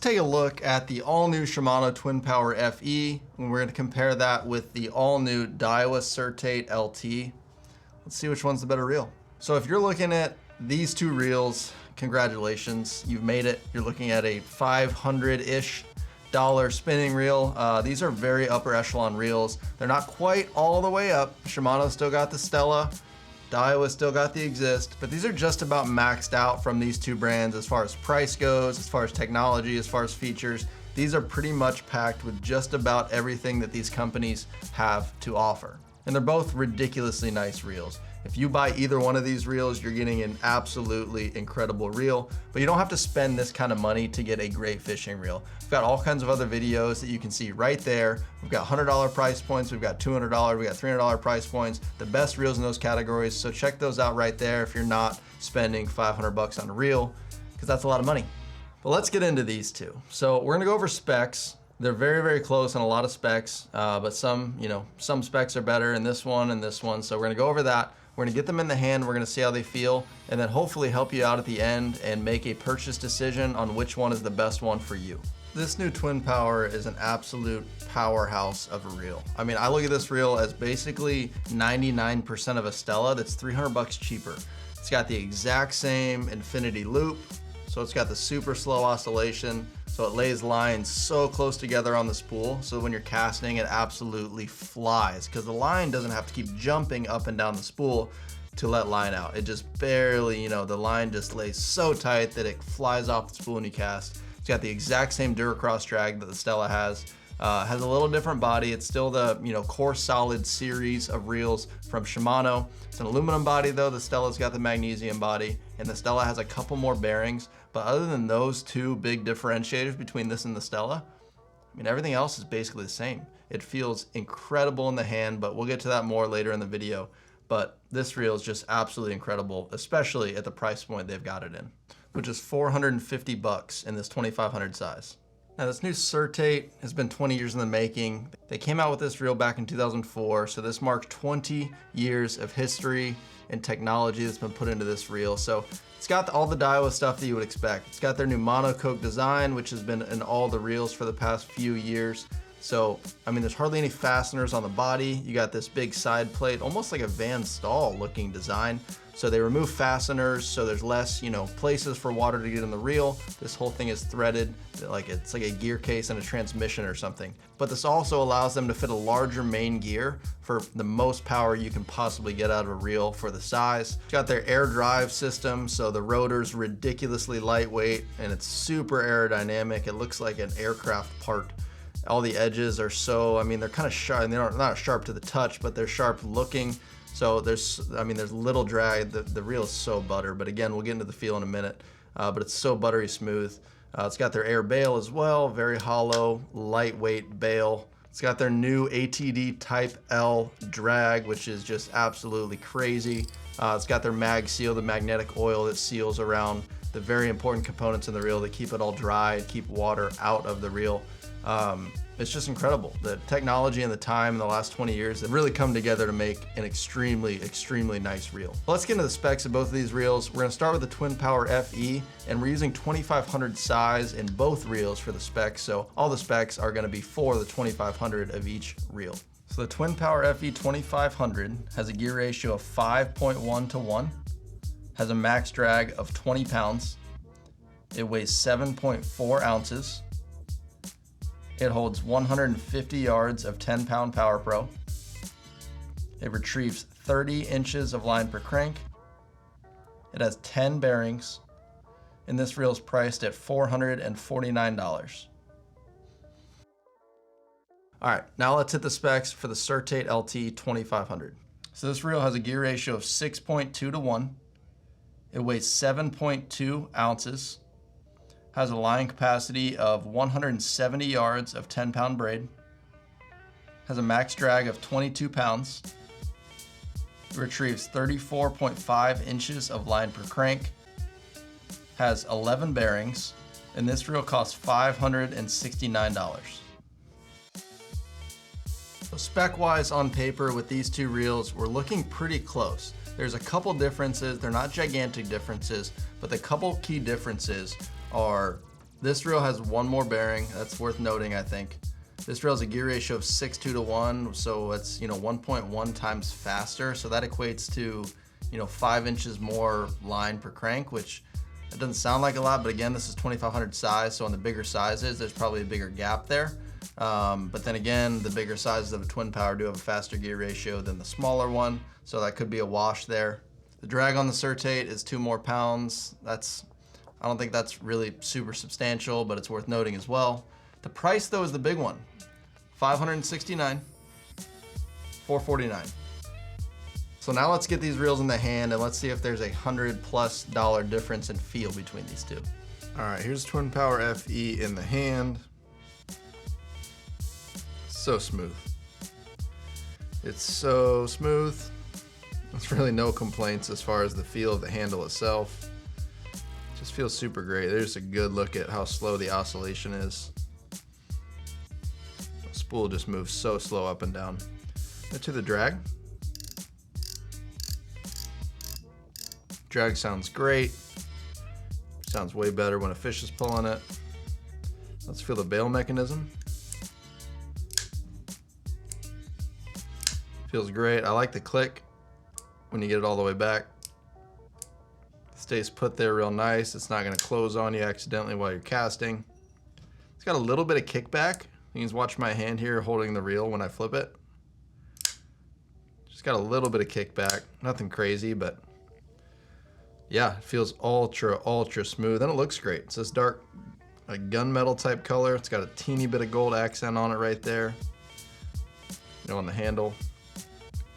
take a look at the all-new Shimano Twin Power FE, and we're going to compare that with the all-new Daiwa Certate LT. Let's see which one's the better reel. So if you're looking at these two reels, congratulations, you've made it. You're looking at a $500-ish spinning reel. These are very upper echelon reels. They're not quite all the way up. Shimano still got the Stella. Daiwa still got the Exist, but these are just about maxed out from these two brands as far as price goes, as far as technology, as far as features. These are pretty much packed with just about everything that these companies have to offer. And they're both ridiculously nice reels. If you buy either one of these reels, you're getting an absolutely incredible reel, but you don't have to spend this kind of money to get a great fishing reel. We've got all kinds of other videos that you can see right there. We've got $100 price points, we've got $200, we got $300 price points, the best reels in those categories. So check those out right there if you're not spending 500 bucks on a reel, because that's a lot of money. But let's get into these two. So we're gonna go over specs. They're very, very close on a lot of specs, but some specs are better in this one and this one. So we're gonna go over that. We're gonna get them in the hand, we're gonna see how they feel, and then hopefully help you out at the end and make a purchase decision on which one is the best one for you. This new Twin Power is an absolute powerhouse of a reel. I mean, I look at this reel as basically 99% of a Stella that's 300 bucks cheaper. It's got the exact same infinity loop, so it's got the super slow oscillation, so it lays lines so close together on the spool, so when you're casting, it absolutely flies, because the line doesn't have to keep jumping up and down the spool to let line out. It just barely, the line just lays so tight that it flies off the spool when you cast. It's got the exact same Duracross drag that the Stella has. Has a little different body. It's still the core solid series of reels from Shimano. It's an aluminum body though. The Stella's got the magnesium body, and the Stella has a couple more bearings. But other than those two big differentiators between this and the Stella, I mean, everything else is basically the same. It feels incredible in the hand, but we'll get to that more later in the video. But this reel is just absolutely incredible, especially at the price point they've got it in, which is 450 bucks in this 2500 size. Now this new Certate has been 20 years in the making. They came out with this reel back in 2004, so this marks 20 years of history and technology that's been put into this reel. So it's got all the Daiwa stuff that you would expect. It's got their new monocoque design, which has been in all the reels for the past few years. So, I mean, there's hardly any fasteners on the body. You got this big side plate, almost like a Van Staal looking design. So they remove fasteners, so there's less, places for water to get in the reel. This whole thing is threaded, like it's like a gear case and a transmission or something. But this also allows them to fit a larger main gear for the most power you can possibly get out of a reel for the size. It's got their air drive system, so the rotor's ridiculously lightweight and it's super aerodynamic. It looks like an aircraft part. All the edges are they're kind of sharp, and they're not sharp to the touch, but they're sharp looking. So there's little drag. The reel is so butter, but again, we'll get into the feel in a minute. But it's so buttery smooth. It's got their air bail as well, very hollow, lightweight bail. It's got their new ATD Type L drag, which is just absolutely crazy. It's got their mag seal, the magnetic oil that seals around the very important components in the reel that keep it all dry, keep water out of the reel. It's just incredible. The technology and the time in the last 20 years have really come together to make an extremely, extremely nice reel. Let's get into the specs of both of these reels. We're gonna start with the Twin Power FE, and we're using 2500 size in both reels for the specs. So all the specs are gonna be for the 2500 of each reel. So the Twin Power FE 2500 has a gear ratio of 5.1 to 1, has a max drag of 20 pounds. It weighs 7.4 ounces. It holds 150 yards of 10-pound Power Pro. It retrieves 30 inches of line per crank. It has 10 bearings, and this reel is priced at $449. All right, now let's hit the specs for the Certate LT 2500. So this reel has a gear ratio of 6.2 to 1. It weighs 7.2 ounces. Has a line capacity of 170 yards of 10-pound braid. Has a max drag of 22 pounds. It retrieves 34.5 inches of line per crank. Has 11 bearings, and this reel costs $569. So spec-wise on paper with these two reels, we're looking pretty close. There's a couple differences. They're not gigantic differences, but the couple key differences are This reel has one more bearing. That's worth noting, I think. This reel has a gear ratio of 6.2 to 1, so it's 1.1 times faster. So that equates to 5 inches more line per crank, which it doesn't sound like a lot, but again, this is 2500 size, so on the bigger sizes, there's probably a bigger gap there. But then again, the bigger sizes of a twin power do have a faster gear ratio than the smaller one, so that could be a wash there. The drag on the Certate is 2 more pounds. I don't think that's really super substantial, but it's worth noting as well. The price though is the big one. $569, $449. So now let's get these reels in the hand and let's see if there's $100+ difference in feel between these two. All right, here's Twin Power FE in the hand. So smooth. It's so smooth. There's really no complaints as far as the feel of the handle itself. Just feels super great. There's a good look at how slow the oscillation is. The spool just moves so slow up and down. Now to the drag. Drag sounds great. Sounds way better when a fish is pulling it. Let's feel the bail mechanism. Feels great. I like the click when you get it all the way back. It stays put there real nice. It's not gonna close on you accidentally while you're casting. It's got a little bit of kickback. You can watch my hand here holding the reel when I flip it. Just got a little bit of kickback. Nothing crazy, but yeah, it feels ultra smooth, and it looks great. It's this dark, like gunmetal type color. It's got a teeny bit of gold accent on it right there. On the handle.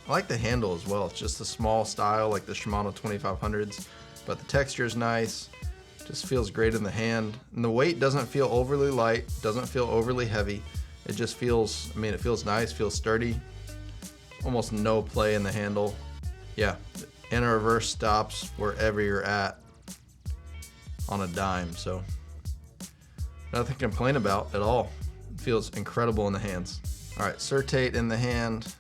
I like the handle as well. It's just a small style like the Shimano 2500s, but the texture is nice. Just feels great in the hand. And the weight doesn't feel overly light, doesn't feel overly heavy. It just feels, it feels nice, feels sturdy. Almost no play in the handle. Yeah. And a reverse stops wherever you're at on a dime, so nothing to complain about at all. It feels incredible in the hands. All right, Certate in the hand.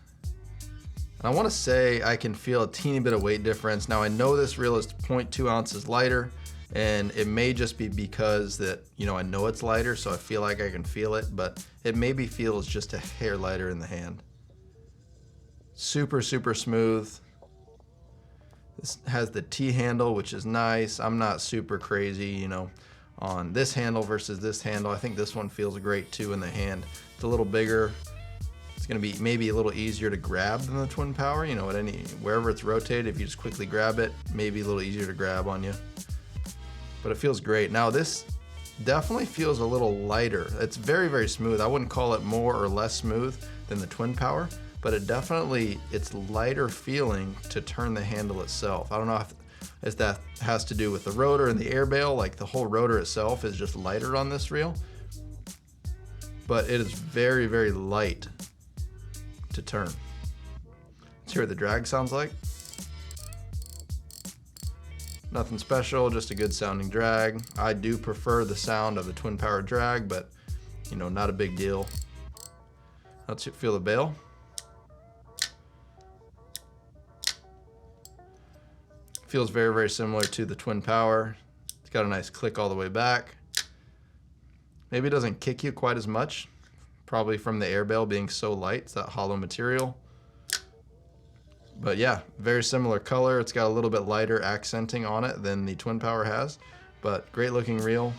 And I want to say I can feel a teeny bit of weight difference. Now I know this reel is 0.2 ounces lighter, and it may just be because that I know it's lighter, so I feel like I can feel it, but it maybe feels just a hair lighter in the hand. Super smooth. This has the T handle, which is nice. I'm not super crazy, on this handle versus this handle. I think this one feels great too in the hand. It's a little bigger. It's gonna be maybe a little easier to grab than the Twin Power. Wherever it's rotated, if you just quickly grab it, maybe a little easier to grab on you. But it feels great. Now this definitely feels a little lighter. It's very smooth. I wouldn't call it more or less smooth than the Twin Power, but it's lighter feeling to turn the handle itself. I don't know if that has to do with the rotor and the air bail, like the whole rotor itself is just lighter on this reel, but it is very light to turn. Let's hear what the drag sounds like. Nothing special, just a good sounding drag. I do prefer the sound of the Twin Power drag, but not a big deal. Let's feel the bail. Feels very similar to the Twin Power. It's got a nice click all the way back. Maybe it doesn't kick you quite as much, probably from the air bail being so light. It's that hollow material. But yeah, very similar color. It's got a little bit lighter accenting on it than the Twin Power has, but great looking reel.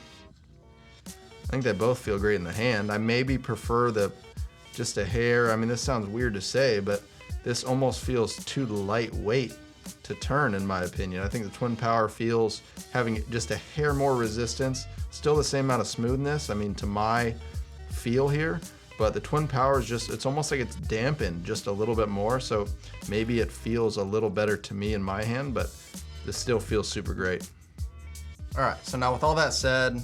I think they both feel great in the hand. I maybe prefer just a hair. This sounds weird to say, but this almost feels too lightweight to turn, in my opinion. I think the Twin Power feels having just a hair more resistance, still the same amount of smoothness, to my feel here, but the Twin Power is it's almost like it's dampened just a little bit more, so maybe it feels a little better to me in my hand, but this still feels super great. All right, so now with all that said,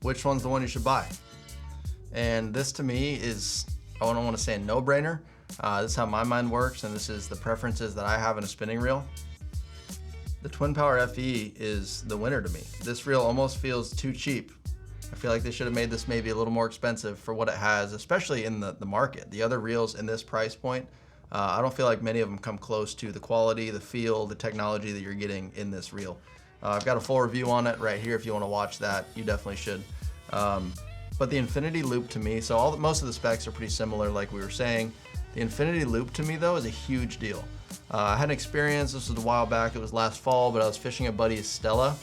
which one's the one you should buy? And this to me is, I don't want to say a no-brainer. This is how my mind works, and this is the preferences that I have in a spinning reel. The Twin Power FE is the winner to me. This reel almost feels too cheap. I feel like they should have made this maybe a little more expensive for what it has, especially in the market. The other reels in this price point, I don't feel like many of them come close to the quality, the feel, the technology that you're getting in this reel. I've got a full review on it right here if you want to watch that. You definitely should. But the infinity loop to me, so most of the specs are pretty similar like we were saying. The infinity loop to me though is a huge deal. I had an experience, this was a while back, it was last fall, but I was fishing a buddy's Stella.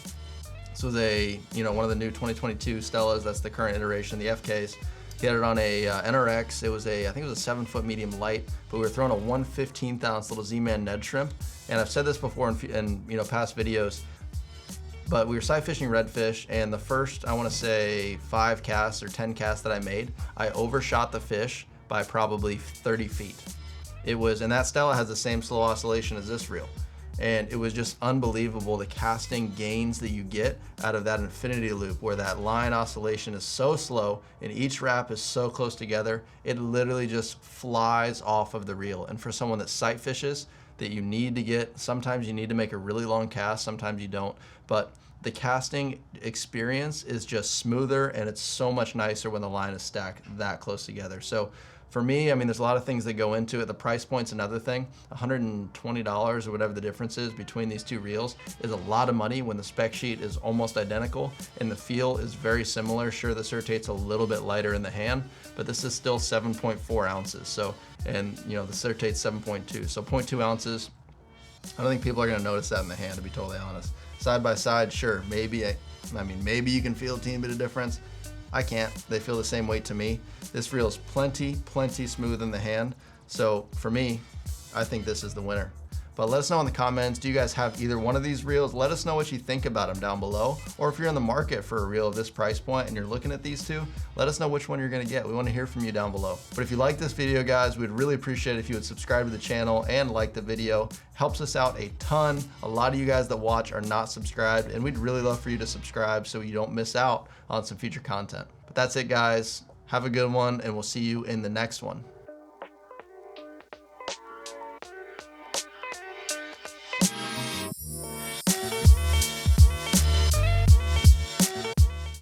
This was one of the new 2022 Stellas, that's the current iteration, the FKs. He had it on a NRX, I think it was a 7-foot medium light, but we were throwing a 1/15th ounce little Z-Man Ned shrimp. And I've said this before in past videos, but we were sight fishing redfish, and the first, I wanna say 5 casts or 10 casts that I made, I overshot the fish by probably 30 feet. And that Stella has the same slow oscillation as this reel. And it was just unbelievable the casting gains that you get out of that infinity loop, where that line oscillation is so slow and each wrap is so close together, it literally just flies off of the reel. And for someone that sight fishes, that you need to get, sometimes you need to make a really long cast, sometimes you don't, but the casting experience is just smoother, and it's so much nicer when the line is stacked that close together. So for me, I mean, there's a lot of things that go into it. The price point's another thing. $120 or whatever the difference is between these two reels is a lot of money when the spec sheet is almost identical and the feel is very similar. Sure, the Certate's a little bit lighter in the hand, but this is still 7.4 ounces. So, and the Certate's 7.2, so 0.2 ounces. I don't think people are gonna notice that in the hand, to be totally honest. Side by side, sure, maybe you can feel a teeny bit of difference. I can't. They feel the same weight to me. This reel is plenty smooth in the hand. So for me, I think this is the winner. But let us know in the comments, do you guys have either one of these reels? Let us know what you think about them down below. Or if you're in the market for a reel of this price point and you're looking at these two, let us know which one you're gonna get. We wanna hear from you down below. But if you like this video, guys, we'd really appreciate it if you would subscribe to the channel and like the video. Helps us out a ton. A lot of you guys that watch are not subscribed, and we'd really love for you to subscribe so you don't miss out on some future content. But that's it, guys. Have a good one, and we'll see you in the next one.